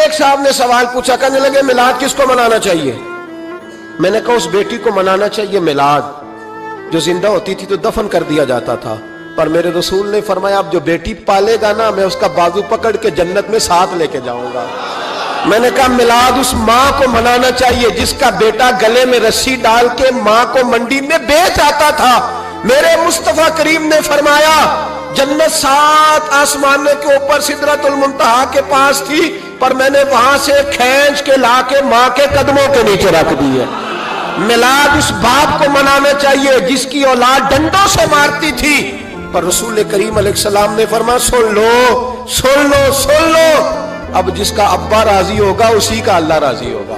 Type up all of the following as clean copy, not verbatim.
ایک صاحب نے سوال پوچھا، کہنے لگے میلاد کس کو منانا چاہیے؟ میں نے کہا اس بیٹی کو منانا چاہیے میلاد جو زندہ ہوتی تھی تو دفن کر دیا جاتا تھا، پر میرے رسول نے فرمایا اب جو بیٹی پالے گا نا میں اس کا بازو پکڑ کے جنت میں ساتھ لے کے جاؤں گا۔ میں نے کہا میلاد اس ماں کو منانا چاہیے جس کا بیٹا گلے میں رسی ڈال کے ماں کو منڈی میں بیچ آتا تھا۔ میرے مصطفیٰ کریم نے فرمایا جنت 7 آسمانوں کے اوپر سدرۃ المنتہا کے پاس تھی، پر میں نے وہاں سے کھینچ کے لا کے ماں کے قدموں کے نیچے رکھ دی ہے۔ میلاد اس باپ کو منانا چاہیے جس کی اولاد ڈنڈوں سے مارتی تھی، پر رسول کریم علیہ السلام نے فرمایا سن لو سن لو سن لو، اب جس کا ابا راضی ہوگا اسی کا اللہ راضی ہوگا۔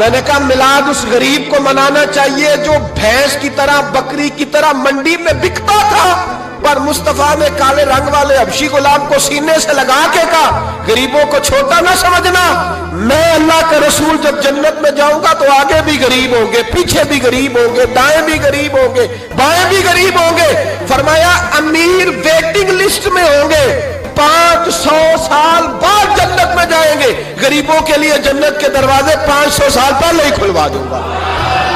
میں نے کہا میلاد اس غریب کو منانا چاہیے جو بھینس کی طرح بکری کی طرح منڈی میں بکتا تھا، پر مصطفیٰ نے کالے رنگ والے حبشی غلام کو سینے سے لگا کے کہا غریبوں کو چھوٹا نہ سمجھنا، میں اللہ کا رسول جب جنت میں جاؤں گا تو آگے بھی غریب ہوں گے، پیچھے بھی غریب ہوں گے، دائیں بھی غریب ہوں گے، بائیں بھی غریب ہوں گے۔ فرمایا امیر ویٹنگ لسٹ میں ہوں گے، 500 سال بعد جنت میں جائیں گے، غریبوں کے لیے جنت کے دروازے 500 سال پہلے ہی کھلوا دوں گا۔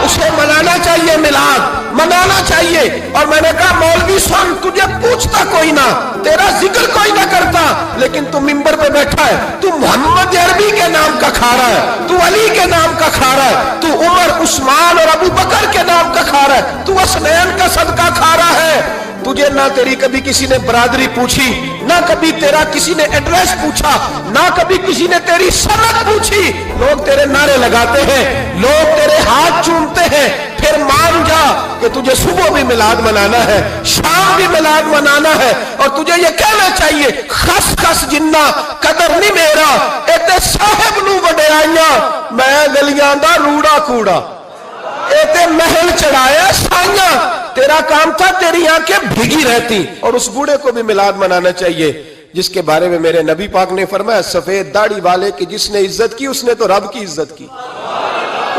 اسے منانا چاہیے، میلاد منانا چاہیے۔ اور میں نے کہا مولوی سن تجھے پوچھتا کوئی نہ، تیرا ذکر کوئی نہ کرتا، لیکن تو منبر پہ بیٹھا ہے، تو محمد عربی کے نام کا کھا رہا ہے، تو علی کے نام کا کھا رہا ہے، تو عمر عثمان اور ابو بکر کے نام کا کھا رہا ہے، تو حسنین کا صدقہ کھا رہا ہے۔ تجھے نہ تیری کبھی کسی نے برادری پوچھی، نہ کبھی تیرا کسی نے ایڈریس پوچھا، نہ کبھی کسی نے تیری سند پوچھی۔ لوگ تیرے نعرے لگاتے ہیں، لوگ تیرے ہاتھ چومتے ہیں، پھر مان جا کہ تجھے صبح بھی میلاد منانا ہے، شام بھی میلاد منانا ہے، اور تجھے یہ کہنا چاہیے خس خس جنہ قدر نہیں میرا ایتے صاحب نو وڈیائیاں میں گلیاں دا روڑا کوڑا، ایتے محل چڑھایا سائیاں، تیرا کام تھا تیری آنکھیں بھیگی رہتی۔ اور اس بوڑھے کو بھی میلاد منانا چاہیے جس کے بارے میں میرے نبی پاک نے فرمایا سفید داڑھی والے کی جس نے عزت کی اس نے تو رب کی عزت کی،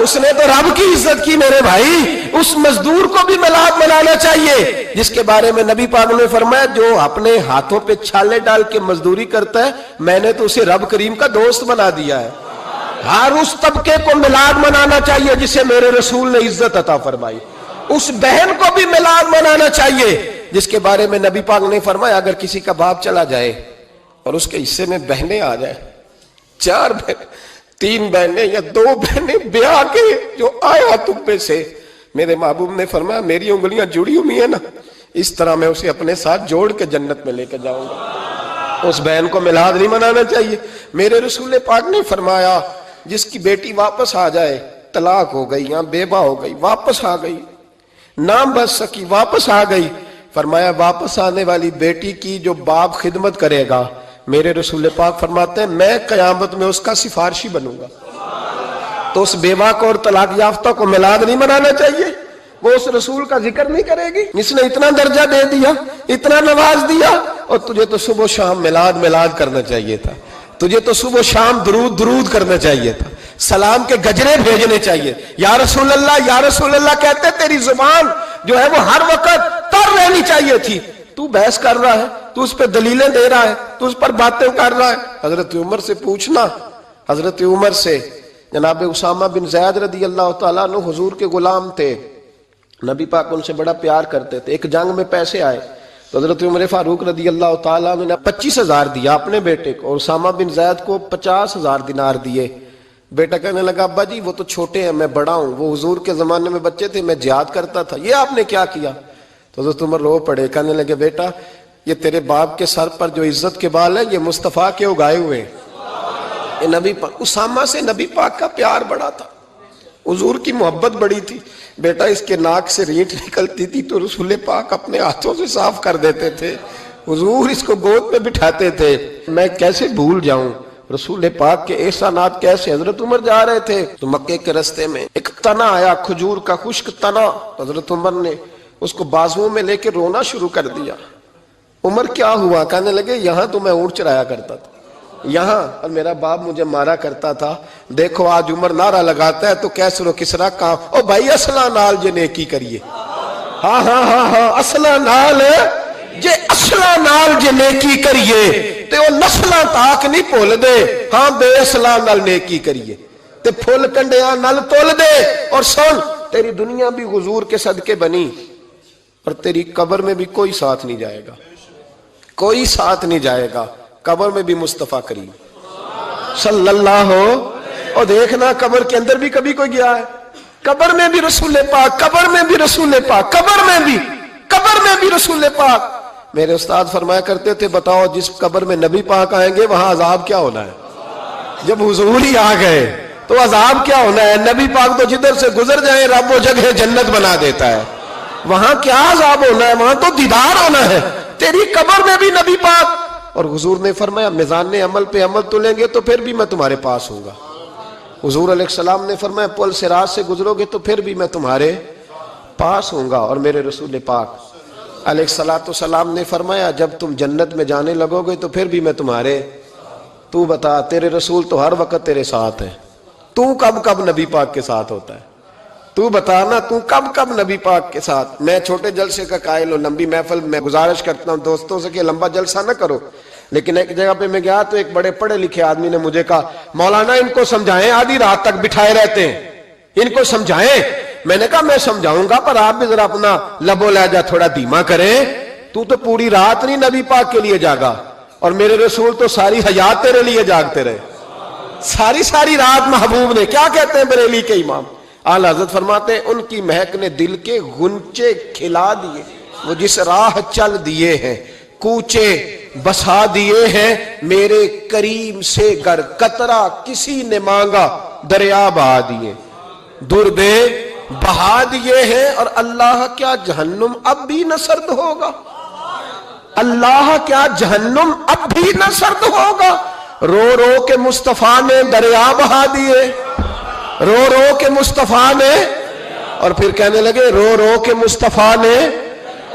اس نے تو رب کی عزت کی۔ میرے بھائی اس مزدور کو بھی میلاد منانا چاہیے جس کے بارے میں نبی پاک نے فرمایا جو اپنے ہاتھوں پہ چھالے ڈال کے مزدوری کرتا ہے میں نے تو اسے رب کریم کا دوست بنا دیا ہے۔ ہر اس طبقے کو میلاد منانا چاہیے جسے میرے رسول نے عزت عطا فرمائی۔ اس بہن کو بھی میلاد منانا چاہیے جس کے بارے میں نبی پاک نے فرمایا اگر کسی کا باپ چلا جائے اور اس کے حصے میں بہنیں آ جائیں، 4 بہنیں، 3 بہنیں یا 2 بہنیں بیاہ کے جو آیا تم سے، میرے محبوب نے فرمایا میری انگلیاں جڑی ہوئی ہیں نا، اس طرح میں اسے اپنے ساتھ جوڑ کے جنت میں لے کے جاؤں گا۔ اس بہن کو میلاد نہیں منانا چاہیے۔ میرے رسول پاک نے فرمایا جس کی بیٹی واپس آ جائے، طلاق ہو گئی یا بیوہ ہو گئی، واپس آ گئی، نہ بچ سکی واپس آ گئی، فرمایا واپس آنے والی بیٹی کی جو باپ خدمت کرے گا میرے رسول پاک فرماتے ہیں میں قیامت میں اس کا سفارشی بنوں گا۔ تو اس بیوہ کو اور طلاق یافتہ کو میلاد نہیں منانا چاہیے، وہ اس رسول کا ذکر نہیں کرے گی جس نے اتنا درجہ دے دیا، اتنا نواز دیا، اور تجھے تو صبح و شام میلاد کرنا چاہیے تھا، تجھے تو صبح و شام درود کرنا چاہیے تھا، سلام کے گجرے بھیجنے چاہیے۔ یا رسول اللہ کہتے تیری زبان جو ہے وہ ہر وقت تر رہنی چاہیے تھی، تو بحث کر رہا ہے، تو اس پہ دلیلیں دے رہا ہے، تو اس پر باتیں کر رہا ہے۔ حضرت عمر سے پوچھنا، حضرت عمر سے، جناب اسامہ بن زید رضی اللہ تعالیٰ عنہ حضور کے غلام تھے، نبی پاک ان سے بڑا پیار کرتے تھے۔ ایک جنگ میں پیسے آئے تو حضرت عمر فاروق رضی اللہ تعالیٰ عنہ نے 25,000 دیا اپنے بیٹے کو، اور اسامہ بن زید کو 50,000 دینار دیے۔ بیٹا کہنے لگا ابا جی وہ تو چھوٹے ہیں میں بڑا ہوں، وہ حضور کے زمانے میں بچے تھے میں جہاد کرتا تھا، یہ آپ نے کیا کیا؟ تو حضرت عمر رو پڑے، کہنے لگے بیٹا یہ تیرے باپ کے سر پر جو عزت کے بال ہیں یہ مصطفیٰ کے اگائے ہوئے ہیں۔ یہ نبی پاک، اسامہ سے نبی پاک کا پیار بڑا تھا، حضور کی محبت بڑی تھی۔ بیٹا اس کے ناک سے ریٹ نکلتی تھی تو رسول پاک اپنے ہاتھوں سے صاف کر دیتے تھے، حضور اس کو گود میں بٹھاتے تھے۔ میں کیسے بھول جاؤں رسول پاک کے احسانات کیسے۔ حضرت عمر جا رہے تھے تو مکے کے رستے میں ایک تنا آیا، کھجور کا خشک تنا، حضرت عمر نے اس کو بازوؤں میں لے کے رونا شروع کر دیا۔ عمر کیا ہوا؟ کہنے لگے یہاں تو میں اونٹ چرایا کرتا تھا، یہاں، اور میرا باپ مجھے مارا کرتا تھا، دیکھو آج عمر نعرہ لگاتا ہے تو کیسر و کسرا کام، او بھائی اصلہ نال جے نیکی کریے، ہاں اصلہ نال جے نیکی کریے، تے وہ نسلاں تاک نہیں بھول دے ہاں بے اصلاں نال نیکی کریے تے پھل کنڈیاں نال تول دے. اور سن تیری دنیا بھی حضور کے صدقے بنی اور تیری قبر میں بھی کوئی ساتھ نہیں جائے گا, کوئی ساتھ نہیں جائے گا. قبر میں بھی مصطفیٰ کریم صلی اللہ ہو. اور دیکھنا قبر کے اندر بھی کبھی کوئی گیا ہے؟ قبر میں بھی رسول پاک, قبر میں بھی رسول پاک, قبر میں بھی رسول پاک. میرے استاد فرمایا کرتے تھے بتاؤ جس قبر میں نبی پاک آئیں گے وہاں عذاب کیا ہونا ہے؟ جب حضور ہی آ گئے تو عذاب کیا ہونا ہے؟ نبی پاک تو جدھر سے گزر جائیں رب وہ جگہ جنت بنا دیتا ہے. وہاں کیا عذاب ہونا ہے؟ وہاں تو دیدار ہونا ہے. تیری قبر میں بھی نبی پاک. اور حضور نے فرمایا میزان عمل پہ عمل تولیں گے تو پھر بھی میں تمہارے پاس ہوں گا. حضور علیہ السلام نے فرمایا پل صراط سے گزرو گے تو پھر بھی میں تمہارے پاس ہوں گا. اور میرے رسول پاک علیہ السلام نے فرمایا جب تم جنت میں جانے لگو گے تو پھر بھی میں تمہارے. تو بتا تیرے رسول تو ہر وقت تیرے ساتھ ہے, تو کب کب نبی پاک کے ساتھ ہوتا ہے؟ تو بتانا تو کب کب نبی پاک کے ساتھ؟ میں چھوٹے جلسے کا قائل ہوں, لمبی محفل میں گزارش کرتا ہوں دوستوں سے کہ لمبا جلسہ نہ کرو. لیکن ایک جگہ پہ میں گیا تو ایک بڑے پڑھے لکھے آدمی نے مجھے کہا مولانا ان کو سمجھائیں, آدھی رات تک بٹھائے رہتے ہیں, ان کو سمجھائیں. میں نے کہا میں سمجھاؤں گا پر آپ بھی ذرا اپنا لب و لہجہ تھوڑا دھیما کریں. تو پوری رات نہیں نبی پاک کے لیے جاگا اور میرے رسول تو ساری حیات تیرے لیے جاگتے رہے, ساری رات. محبوب نے کیا کہتے ہیں بریلی کے امام اعلی حضرت فرماتے ہیں ان کی مہک نے دل کے غنچے کھلا دیے, وہ جس راہ چل دیے ہیں کوچے بسا دیے ہیں, میرے کریم سے گر قطرہ کسی نے مانگا دریا بہا دیے, دربے بہا دیے ہیں. اور اللہ کیا جہنم اب بھی نہ سرد ہوگا؟ اللہ کیا جہنم اب بھی نہ سرد ہوگا؟ رو رو کے مصطفیٰ نے دریا بہا دیے, رو رو کے مصطفیٰ نے. اور پھر کہنے لگے رو رو کے مصطفیٰ نے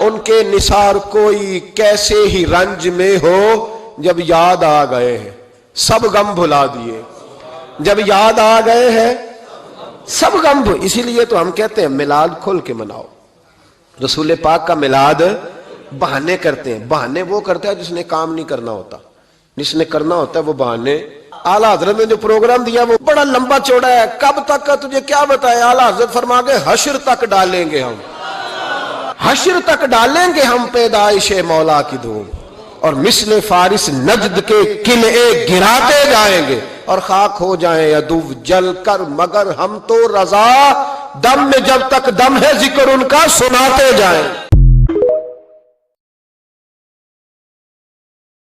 ان کے نثار کوئی کیسے ہی رنج میں ہو جب یاد آ گئے ہیں سب غم بھلا دیے, جب یاد آ گئے ہیں سب غم. اسی لیے تو ہم کہتے ہیں میلاد کھل کے مناؤ. رسول پاک کا میلاد بہانے کرتے ہیں, بہانے وہ کرتا ہے جس نے کام نہیں کرنا ہوتا, جس نے کرنا ہوتا ہے وہ بہانے. اعلیٰ حضرت نے جو پروگرام دیا وہ بڑا لمبا چوڑا ہے, کب تک کا تجھے کیا بتایا. اعلیٰ حضرت فرما گئے حشر تک ڈالیں گے ہم, حشر تک ڈالیں گے ہم پیدائش مولا کی دھوم, اور مثل فارس نجد کے قلعے گراتے جائیں گے اور خاک ہو جائیں عدو جل کر, مگر ہم تو رضا دم میں جب تک دم ہے ذکر ان کا سناتے جائیں.